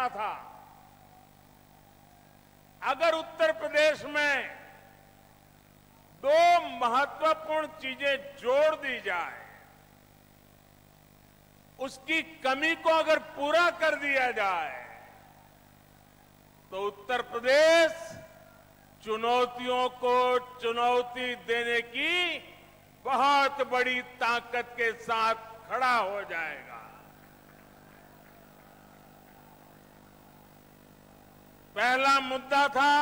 कहना था, अगर उत्तर प्रदेश में दो महत्वपूर्ण चीजें जोड़ दी जाए, उसकी कमी को अगर पूरा कर दिया जाए, तो उत्तर प्रदेश चुनौतियों को चुनौती देने की बहुत बड़ी ताकत के साथ खड़ा हो जाएगा। पहला मुद्दा था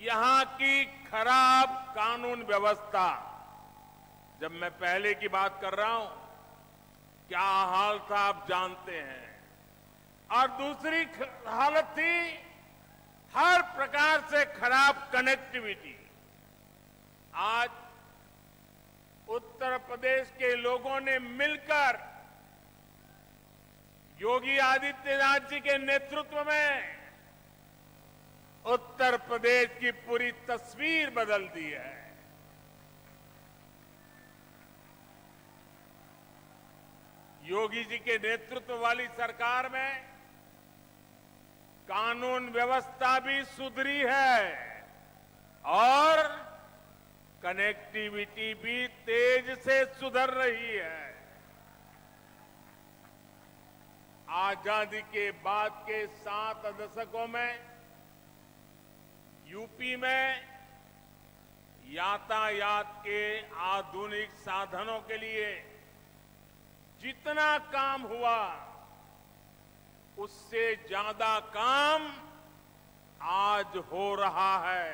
यहां की खराब कानून व्यवस्था। जब मैं पहले की बात कर रहा हूं, क्या हाल था आप जानते हैं। और दूसरी हालत थी हर प्रकार से खराब कनेक्टिविटी। आज उत्तर प्रदेश के लोगों ने मिलकर योगी आदित्यनाथ जी के नेतृत्व में उत्तर प्रदेश की पूरी तस्वीर बदल दी है। योगी जी के नेतृत्व वाली सरकार में कानून व्यवस्था भी सुधरी है और कनेक्टिविटी भी तेज से सुधर रही है। आजादी के बाद के 7 दशकों में यूपी में यातायात के आधुनिक साधनों के लिए जितना काम हुआ, उससे ज्यादा काम आज हो रहा है।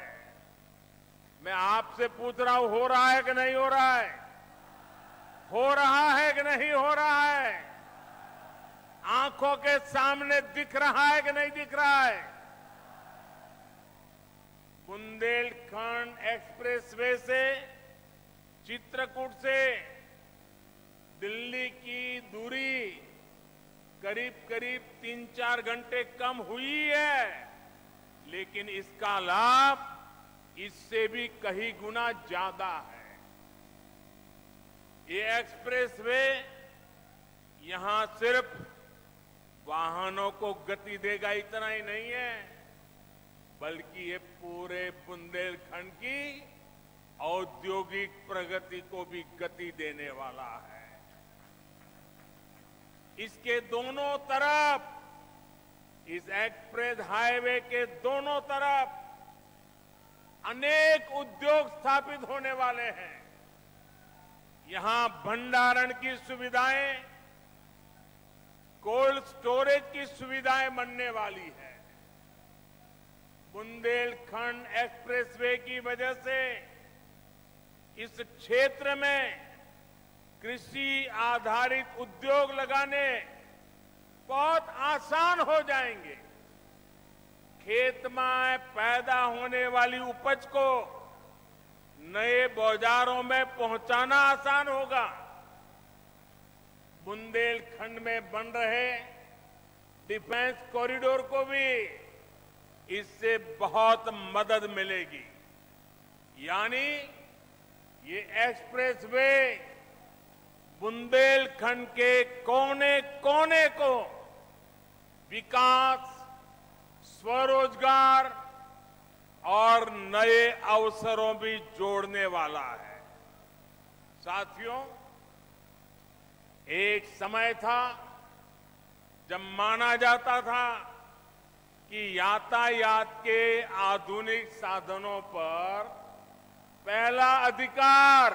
मैं आपसे पूछ रहा हूं, हो रहा है कि नहीं हो रहा है? हो रहा है कि नहीं हो रहा है? आंखों के सामने दिख रहा है कि नहीं दिख रहा है? बुंदेलखंड एक्सप्रेसवे से चित्रकूट से दिल्ली की दूरी करीब करीब 3-4 घंटे कम हुई है, लेकिन इसका लाभ इससे भी कहीं गुना ज्यादा है। ये एक्सप्रेसवे यहां सिर्फ वाहनों को गति देगा इतना ही नहीं है, बल्कि ये पूरे बुंदेलखंड की औद्योगिक प्रगति को भी गति देने वाला है। इसके दोनों तरफ, इस एक्सप्रेस हाईवे के दोनों तरफ अनेक उद्योग स्थापित होने वाले हैं। यहां भंडारण की सुविधाएं, कोल्ड स्टोरेज की सुविधाएं बनने वाली है। बुंदेलखंड एक्सप्रेसवे की वजह से इस क्षेत्र में कृषि आधारित उद्योग लगाने बहुत आसान हो जाएंगे। खेत में पैदा होने वाली उपज को नए बाजारों में पहुंचाना आसान होगा। बुंदेलखंड में बन रहे डिफेंस कॉरिडोर को भी इससे बहुत मदद मिलेगी। यानी ये एक्सप्रेसवे बुंदेलखंड के कोने कोने को विकास, स्वरोजगार और नए अवसरों भी जोड़ने वाला है। साथियों, एक समय था जब माना जाता था कि यातायात के आधुनिक साधनों पर पहला अधिकार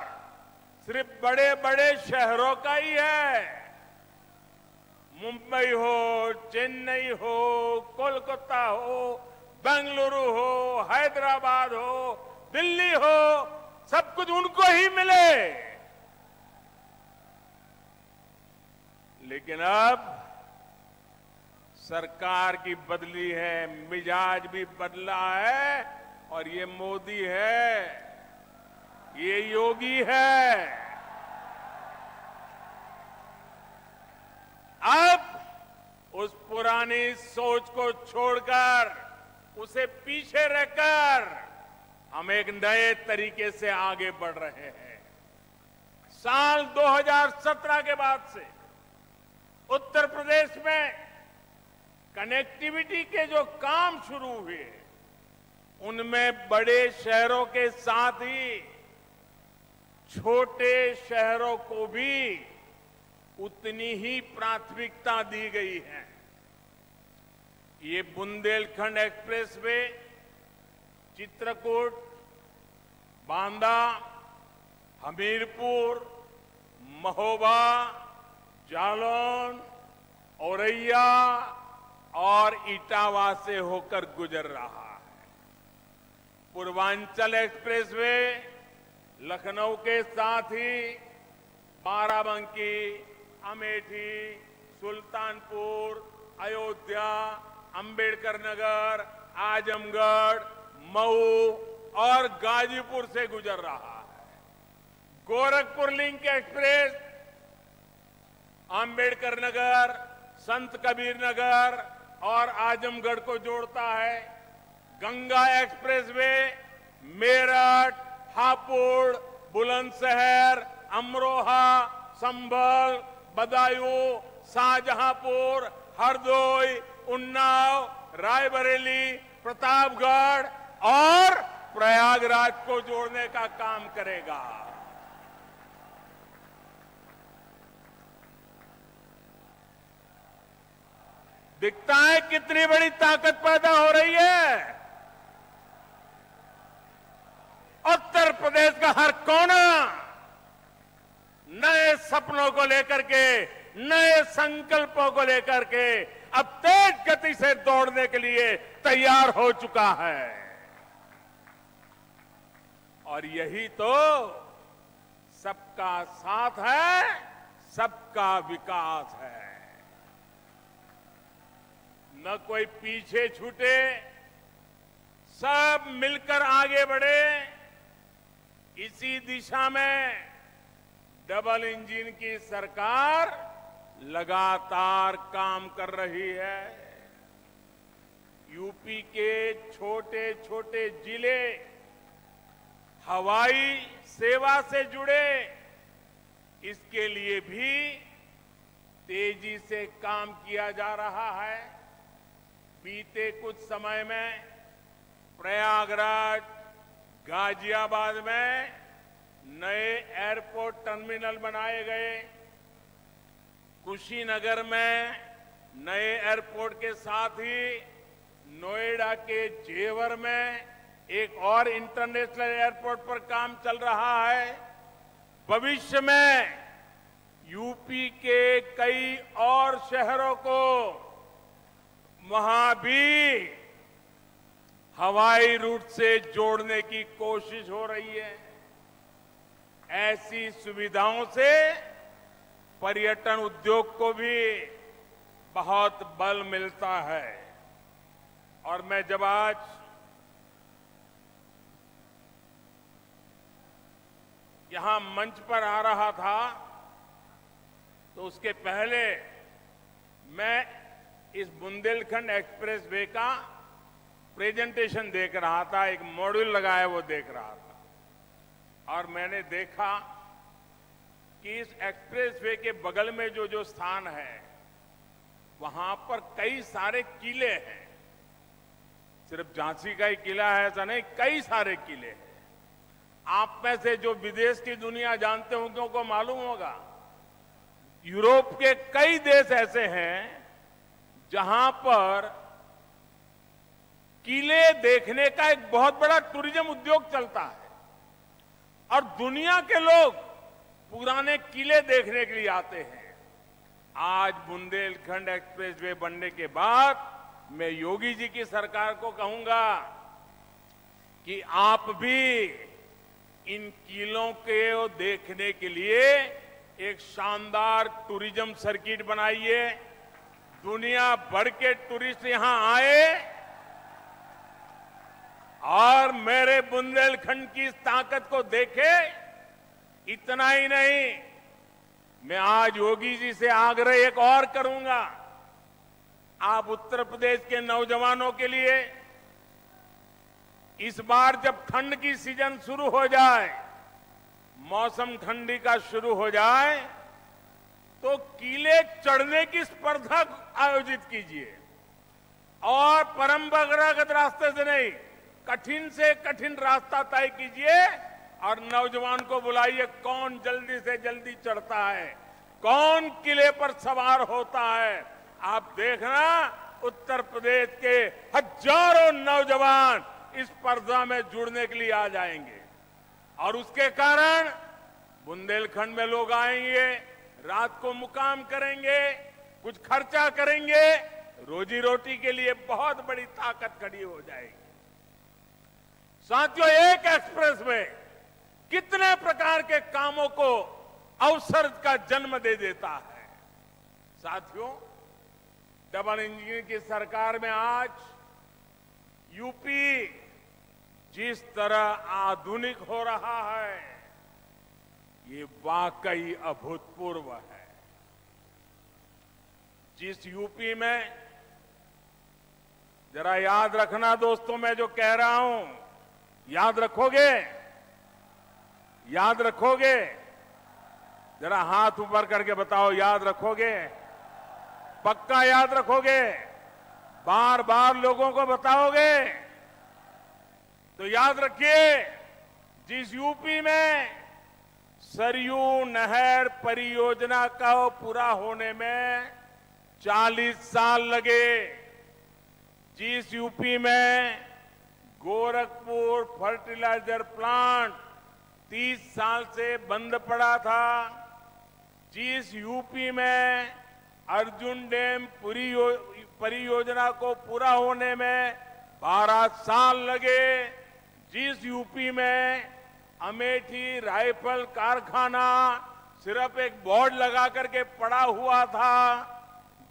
सिर्फ बड़े बड़े शहरों का ही है। मुंबई हो, चेन्नई हो, कोलकाता हो, बेंगलुरु हो, हैदराबाद हो, दिल्ली हो, सब कुछ उनको ही मिले। लेकिन अब सरकार की बदली है, मिजाज भी बदला है, और ये मोदी है, ये योगी है। अब उस पुरानी सोच को छोड़कर, उसे पीछे रखकर हम एक नए तरीके से आगे बढ़ रहे हैं। साल 2017 के बाद से उत्तर प्रदेश में कनेक्टिविटी के जो काम शुरू हुए उनमें बड़े शहरों के साथ ही छोटे शहरों को भी उतनी ही प्राथमिकता दी गई है। ये बुंदेलखंड एक्सप्रेसवे चित्रकूट, बांदा, हमीरपुर, महोबा, जालौन, औरैया और इटावा से होकर गुजर रहा है। पूर्वांचल एक्सप्रेसवे लखनऊ के साथ ही बाराबंकी, अमेठी, सुल्तानपुर, अयोध्या, अंबेडकर नगर, आजमगढ़, मऊ और गाजीपुर से गुजर रहा है। गोरखपुर लिंक एक्सप्रेस अंबेडकर नगर, संत कबीर नगर और आजमगढ़ को जोड़ता है। गंगा एक्सप्रेसवे मेरठ, हापुड़, बुलंदशहर, अमरोहा, संभल, बदायूं, शाहजहांपुर, हरदोई, उन्नाव, रायबरेली, प्रतापगढ़ और प्रयागराज को जोड़ने का काम करेगा। दिखता है कितनी बड़ी ताकत पैदा हो रही है। उत्तर प्रदेश का हर कोना नए सपनों को लेकर के, नए संकल्पों को लेकर के अब तेज गति से दौड़ने के लिए तैयार हो चुका है। और यही तो सबका साथ है, सबका विकास है। न कोई पीछे छूटे, सब मिलकर आगे बढ़े। इसी दिशा में डबल इंजन की सरकार लगातार काम कर रही है। यूपी के छोटे छोटे जिले हवाई सेवा से जुड़े, इसके लिए भी तेजी से काम किया जा रहा है। बीते कुछ समय में प्रयागराज, गाजियाबाद में नए एयरपोर्ट टर्मिनल बनाए गए। कुशीनगर में नए एयरपोर्ट के साथ ही नोएडा के जेवर में एक और इंटरनेशनल एयरपोर्ट पर काम चल रहा है। भविष्य में यूपी के कई और शहरों को वहां भी हवाई रूट से जोड़ने की कोशिश हो रही है। ऐसी सुविधाओं से पर्यटन उद्योग को भी बहुत बल मिलता है। और मैं जब आज यहां मंच पर आ रहा था तो उसके पहले मैं इस बुंदेलखंड एक्सप्रेसवे का प्रेजेंटेशन देख रहा था, एक मॉड्यूल लगा है वो देख रहा था। और मैंने देखा कि इस एक्सप्रेसवे के बगल में जो जो स्थान है वहां पर कई सारे किले हैं। सिर्फ झांसी का ही किला है ऐसा नहीं, कई सारे किले हैं। आप में से जो विदेश की दुनिया जानते होंगे उनको मालूम होगा, यूरोप के कई देश ऐसे हैं जहां पर किले देखने का एक बहुत बड़ा टूरिज्म उद्योग चलता है और दुनिया के लोग पुराने किले देखने के लिए आते हैं। आज बुंदेलखंड एक्सप्रेसवे बनने के बाद मैं योगी जी की सरकार को कहूंगा कि आप भी इन किलों के देखने के लिए एक शानदार टूरिज्म सर्किट बनाइए। दुनिया भर के टूरिस्ट यहां आए और मेरे बुंदेलखंड की इस ताकत को देखे। इतना ही नहीं, मैं आज योगी जी से आग्रह एक और करूंगा। आप उत्तर प्रदेश के नौजवानों के लिए इस बार जब ठंड की सीजन शुरू हो जाए, मौसम ठंडी का शुरू हो जाए, तो किले चढ़ने की स्पर्धा आयोजित कीजिए। और परंपरागत रास्ते से नहीं, कठिन से कठिन रास्ता तय कीजिए और नौजवान को बुलाइए। कौन जल्दी से जल्दी चढ़ता है, कौन किले पर सवार होता है। आप देखना, उत्तर प्रदेश के हजारों नौजवान इस स्पर्धा में जुड़ने के लिए आ जाएंगे और उसके कारण बुंदेलखंड में लोग आएंगे, रात को मुकाम करेंगे, कुछ खर्चा करेंगे, रोजी रोटी के लिए बहुत बड़ी ताकत खड़ी हो जाएगी। साथियों, एक एक्सप्रेस में कितने प्रकार के कामों को अवसर का जन्म दे देता है। साथियों, डबल इंजन की सरकार में आज यूपी जिस तरह आधुनिक हो रहा है, ये वाकई अभूतपूर्व है। जिस यूपी में, जरा याद रखना दोस्तों, मैं जो कह रहा हूं याद रखोगे, याद रखोगे? जरा हाथ ऊपर करके बताओ, याद रखोगे? पक्का याद रखोगे? बार बार लोगों को बताओगे? तो याद रखिए, जिस यूपी में सरयू नहर परियोजना का पूरा होने में 40 साल लगे, जिस यूपी में गोरखपुर फर्टिलाइजर प्लांट 30 साल से बंद पड़ा था, जिस यूपी में अर्जुन डैम परियोजना को पूरा होने में 12 साल लगे, जिस यूपी में अमेठी राइफल कारखाना सिर्फ एक बोर्ड लगा करके पड़ा हुआ था,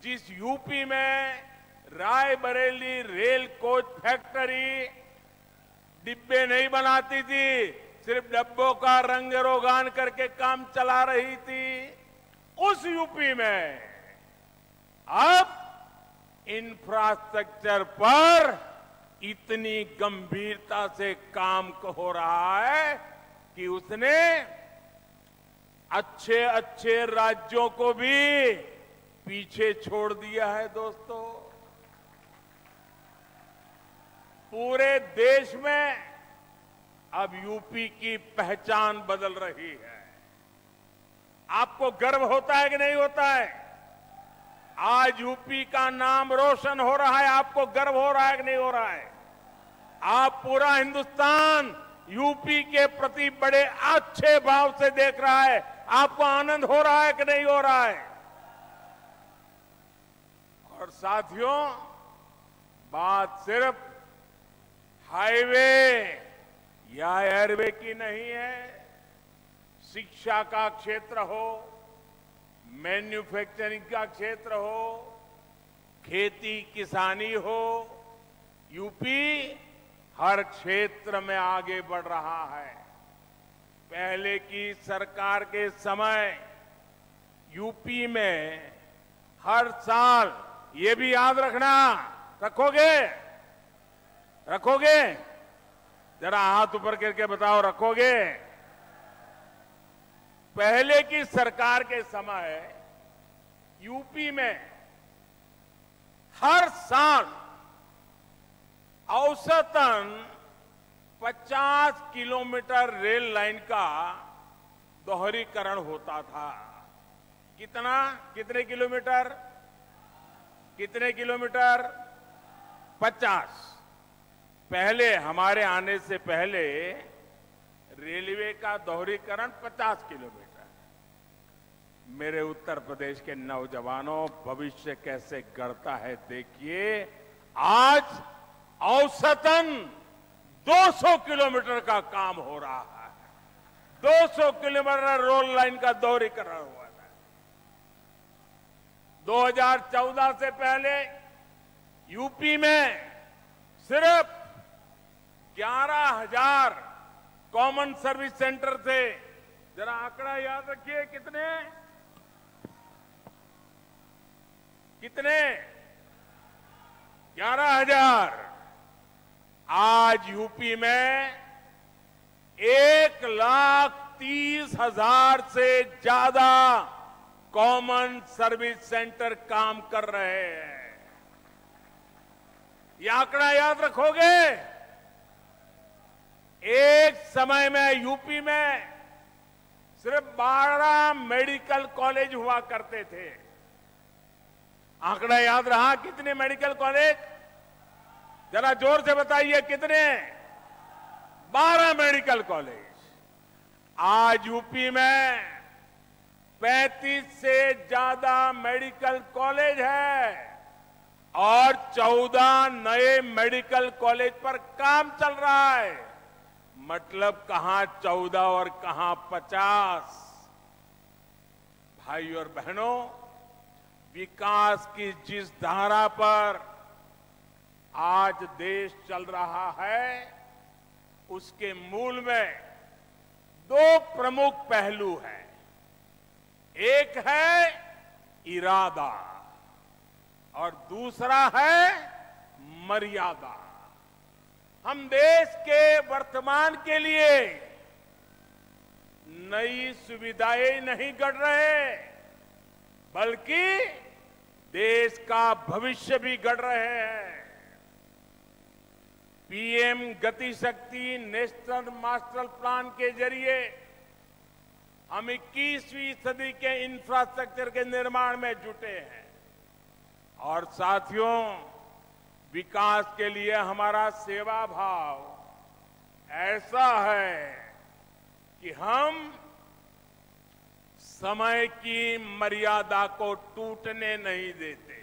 जिस यूपी में रायबरेली रेल कोच फैक्ट्री डिब्बे नहीं बनाती थी, सिर्फ डब्बों का रंग रोगान करके काम चला रही थी, उस यूपी में अब इंफ्रास्ट्रक्चर पर इतनी गंभीरता से काम हो रहा है कि उसने अच्छे अच्छे राज्यों को भी पीछे छोड़ दिया है। दोस्तों, पूरे देश में अब यूपी की पहचान बदल रही है। आपको गर्व होता है कि नहीं होता है? आज यूपी का नाम रोशन हो रहा है, आपको गर्व हो रहा है कि नहीं हो रहा है? आप पूरा हिंदुस्तान यूपी के प्रति बड़े अच्छे भाव से देख रहा है, आपको आनंद हो रहा है कि नहीं हो रहा है? और साथियों, बात सिर्फ हाईवे या एयरवे की नहीं है। शिक्षा का क्षेत्र हो, मैन्युफैक्चरिंग का क्षेत्र हो, खेती किसानी हो, यूपी हर क्षेत्र में आगे बढ़ रहा है। पहले की सरकार के समय यूपी में हर साल, ये भी याद रखना, रखोगे? रखोगे? जरा हाथ ऊपर करके बताओ, रखोगे? पहले की सरकार के समय यूपी में हर साल औसतन 50 किलोमीटर रेल लाइन का दोहरीकरण होता था। कितना? कितने किलोमीटर? कितने किलोमीटर? 50। पहले, हमारे आने से पहले रेलवे का दोहरीकरण 50 किलोमीटर। मेरे उत्तर प्रदेश के नौजवानों, भविष्य कैसे गढ़ता है देखिए। आज औसतन 200 किलोमीटर का काम हो रहा है। 200 किलोमीटर रोड लाइन का दोहरीकरण हुआ था। 2014 से पहले यूपी में सिर्फ 11,000 कॉमन सर्विस सेंटर थे। जरा आंकड़ा याद रखिए, कितने? कितने? 11,000। आज यूपी में 1,30,000 से ज्यादा कॉमन सर्विस सेंटर काम कर रहे हैं। ये आंकड़ा याद रखोगे? एक समय में यूपी में सिर्फ 12 मेडिकल कॉलेज हुआ करते थे। आंकड़ा याद रहा? कितने मेडिकल कॉलेज? जरा जोर से बताइए कितने? 12 मेडिकल कॉलेज। आज यूपी में 35 से ज्यादा मेडिकल कॉलेज है और 14 नए मेडिकल कॉलेज पर काम चल रहा है। मतलब कहां 14 और कहां 50। भाई और बहनों, विकास की जिस धारा पर आज देश चल रहा है, उसके मूल में 2 प्रमुख पहलू हैं। एक है इरादा और दूसरा है मर्यादा। हम देश के वर्तमान के लिए नई सुविधाएं नहीं गढ़ रहे, बल्कि देश का भविष्य भी गढ़ रहे हैं। पीएम गति शक्ति नेशनल मास्टर प्लान के जरिए हम 21वीं सदी के इंफ्रास्ट्रक्चर के निर्माण में जुटे हैं। और साथियों, विकास के लिए हमारा सेवा भाव ऐसा है कि हम समय की मर्यादा को टूटने नहीं देते।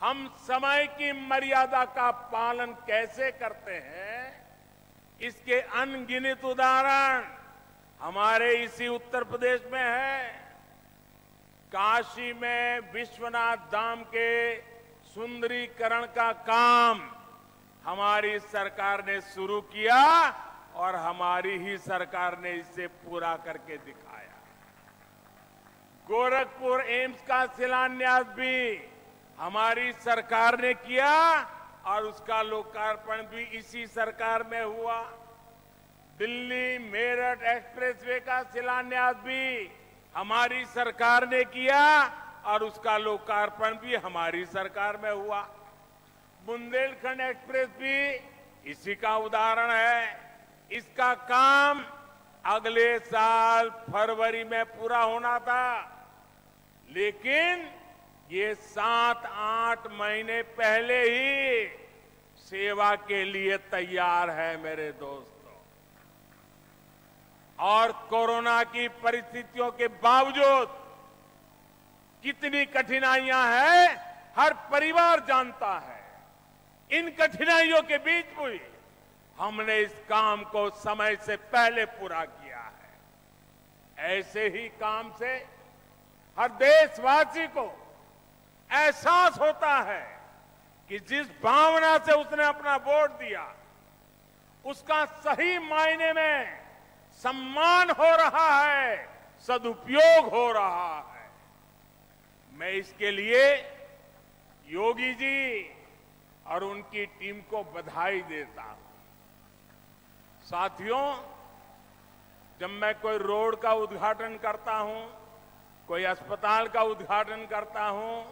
हम समय की मर्यादा का पालन कैसे करते हैं, इसके अनगिनत उदाहरण हमारे इसी उत्तर प्रदेश में है। काशी में विश्वनाथ धाम के सुंदरीकरण का काम हमारी सरकार ने शुरू किया और हमारी ही सरकार ने इसे पूरा करके दिखाया। गोरखपुर एम्स का शिलान्यास भी हमारी सरकार ने किया और उसका लोकार्पण भी इसी सरकार में हुआ। दिल्ली मेरठ एक्सप्रेसवे का शिलान्यास भी हमारी सरकार ने किया और उसका लोकार्पण भी हमारी सरकार में हुआ। बुंदेलखंड एक्सप्रेस भी इसी का उदाहरण है। इसका काम अगले साल फरवरी में पूरा होना था, लेकिन ये 7-8 महीने पहले ही सेवा के लिए तैयार है मेरे दोस्तों। और कोरोना की परिस्थितियों के बावजूद कितनी कठिनाइयां हैं, हर परिवार जानता है। इन कठिनाइयों के बीच भी हमने इस काम को समय से पहले पूरा किया है। ऐसे ही काम से हर देशवासी को एहसास होता है कि जिस भावना से उसने अपना वोट दिया, उसका सही मायने में सम्मान हो रहा है, सदुपयोग हो रहा है। मैं इसके लिए योगी जी और उनकी टीम को बधाई देता हूं। साथियों, जब मैं कोई रोड का उद्घाटन करता हूं, कोई अस्पताल का उद्घाटन करता हूं,